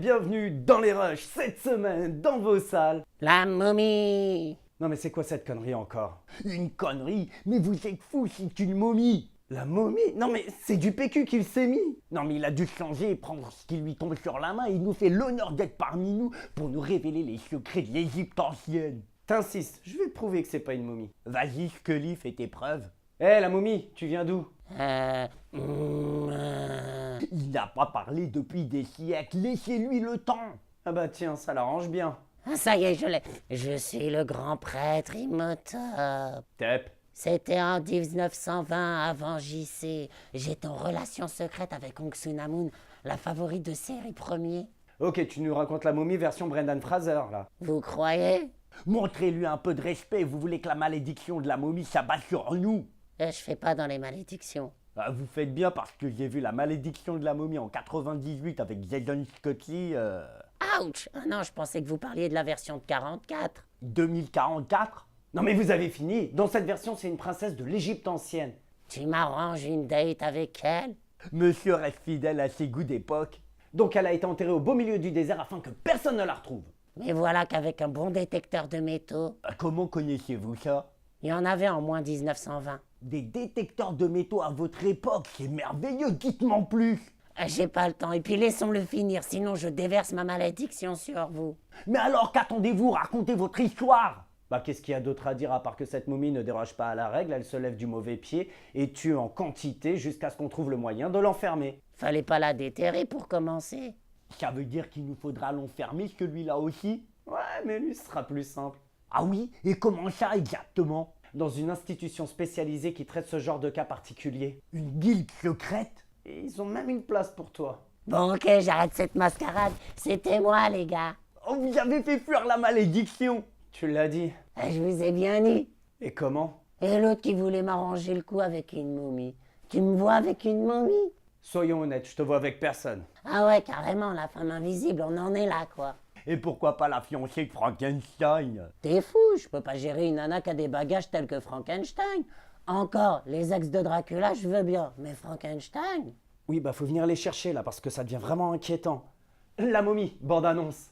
bienvenue dans les rushs cette semaine dans vos salles. La momie. Non mais c'est quoi cette connerie encore? Une connerie? Mais vous êtes fous, c'est une momie! La momie? Non mais c'est du PQ qu'il s'est mis. Non mais il a dû changer et prendre ce qui lui tombe sur la main. Il nous fait l'honneur d'être parmi nous pour nous révéler les secrets de l'Égypte ancienne. T'insistes, je vais te prouver que c'est pas une momie. Vas-y, Scully, fais tes preuves. La momie, tu viens d'où? Il n'a pas parlé depuis des siècles, laissez-lui le temps. Ah bah tiens, ça l'arrange bien. Ah, ça y est, je l'ai. Je suis le grand prêtre Imhotep. Tep. C'était en 1920 avant JC. J'étais en relation secrète avec Onxunamun, la favorite de série premier. Ok, tu nous racontes la momie version Brendan Fraser là. Vous croyez? Montrez-lui un peu de respect, vous voulez que la malédiction de la momie s'abatte sur nous? Je fais pas dans les malédictions. Ah, vous faites bien parce que j'ai vu la malédiction de la momie en 98 avec Jason Scotty. Ouch! Ah non, je pensais que vous parliez de la version de 44. 2044? Non mais vous avez fini. Dans cette version, c'est une princesse de l'Égypte ancienne. Tu m'arranges une date avec elle? Monsieur reste fidèle à ses goûts d'époque. Donc elle a été enterrée au beau milieu du désert afin que personne ne la retrouve. Mais voilà qu'avec un bon détecteur de métaux, Comment connaissez-vous ça? il y en avait en moins 1920. Des détecteurs de métaux à votre époque, c'est merveilleux, dites-moi en plus. J'ai pas le temps, et puis laissons-le finir, sinon je déverse ma malédiction sur vous. Mais alors qu'attendez-vous? Racontez votre histoire. Bah qu'est-ce qu'il y a d'autre à dire à part que cette momie ne déroge pas à la règle, elle se lève du mauvais pied et tue en quantité jusqu'à ce qu'on trouve le moyen de l'enfermer. Fallait pas la déterrer pour commencer. Ça veut dire qu'il nous faudra l'enfermer, celui-là aussi? Ouais, mais lui ce sera plus simple. Ah oui? Et comment ça exactement? Dans une institution spécialisée qui traite ce genre de cas particuliers. Une guilde secrète? Et ils ont même une place pour toi. Bon ok, j'arrête cette mascarade, c'était moi les gars. Oh, vous avez fait fuir la malédiction. Tu l'as dit. Je vous ai bien dit. Et comment? Et l'autre qui voulait m'arranger le coup avec une momie. Tu me vois avec une momie? Soyons honnêtes, je te vois avec personne. Ah ouais, carrément, la femme invisible, on en est là quoi. Et pourquoi pas la fiancée de Frankenstein? T'es fou, je peux pas gérer une nana qui a des bagages tels que Frankenstein. Encore, les ex de Dracula, je veux bien, mais Frankenstein? Oui, bah faut venir les chercher là parce que ça devient vraiment inquiétant. La momie, bande-annonce.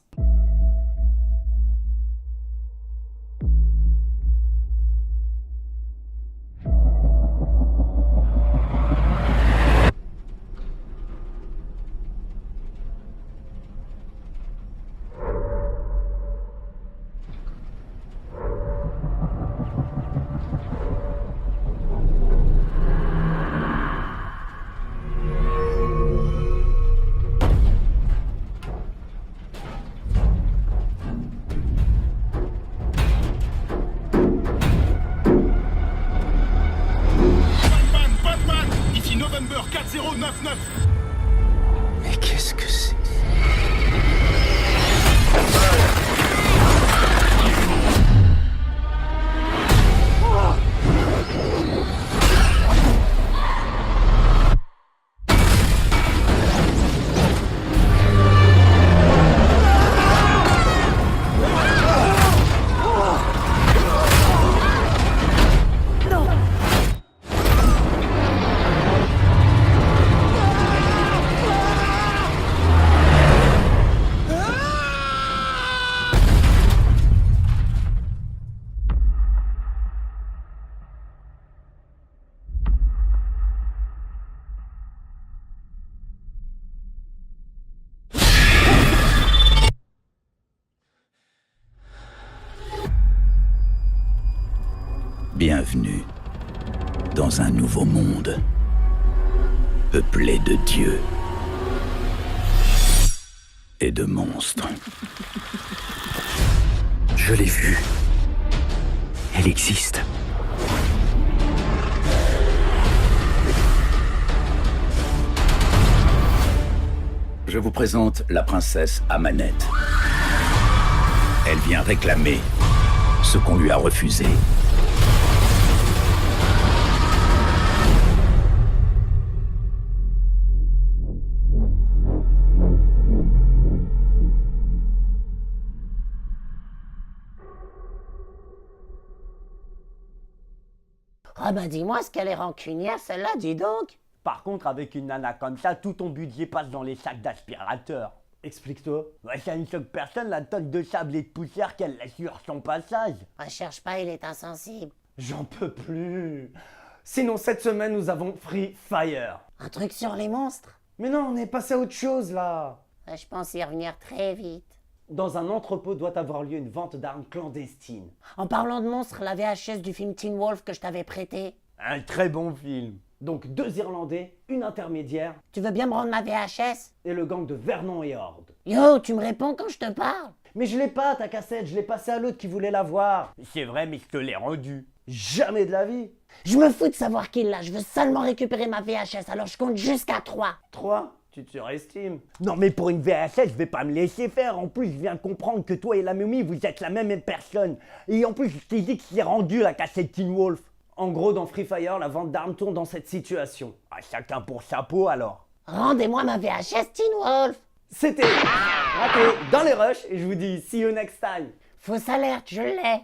Batman, ici November 4099. Mais qu'est-ce que c'est? Bienvenue dans un nouveau monde, peuplé de dieux et de monstres. Je l'ai vue. Elle existe. Je vous présente la princesse Amanette. Elle vient réclamer ce qu'on lui a refusé. Ah bah dis-moi, ce qu'elle est rancunière, celle-là, dis donc. Par contre, avec une nana comme ça, tout ton budget passe dans les sacs d'aspirateur. Explique-toi. Ça ne choque personne la tonne de sable et de poussière qu'elle laisse sur son passage. Ah, cherche pas, il est insensible. J'en peux plus. Sinon, cette semaine, nous avons Free Fire. Un truc sur les monstres? Mais non, on est passé à autre chose là. Ah, je pense y revenir très vite. Dans un entrepôt doit avoir lieu une vente d'armes clandestine. En parlant de monstres, la VHS du film Teen Wolf que je t'avais prêté. Un très bon film. Donc 2 Irlandais, une intermédiaire Tu veux bien me rendre ma VHS? et le gang de Vernon et Horde. Yo, tu me réponds quand je te parle? Mais je l'ai pas ta cassette, je l'ai passée à l'autre qui voulait la voir. C'est vrai, mais je te l'ai rendu. Jamais de la vie. Je me fous de savoir qui l'a, je veux seulement récupérer ma VHS, alors je compte jusqu'à 3. 3, tu te surestimes. Non mais pour une VHS, je vais pas me laisser faire. En plus, je viens de comprendre que toi et la momie, vous êtes la même personne. Et en plus, je t'ai dit que c'est rendu la cassette Teen Wolf. En gros, dans Free Fire, la vente d'armes tourne dans cette situation. Ah, chacun pour sa peau alors. Rendez-moi ma VHS Teen Wolf. C'était raté dans les rushs et je vous dis see you next time. Fausse alerte, je l'ai.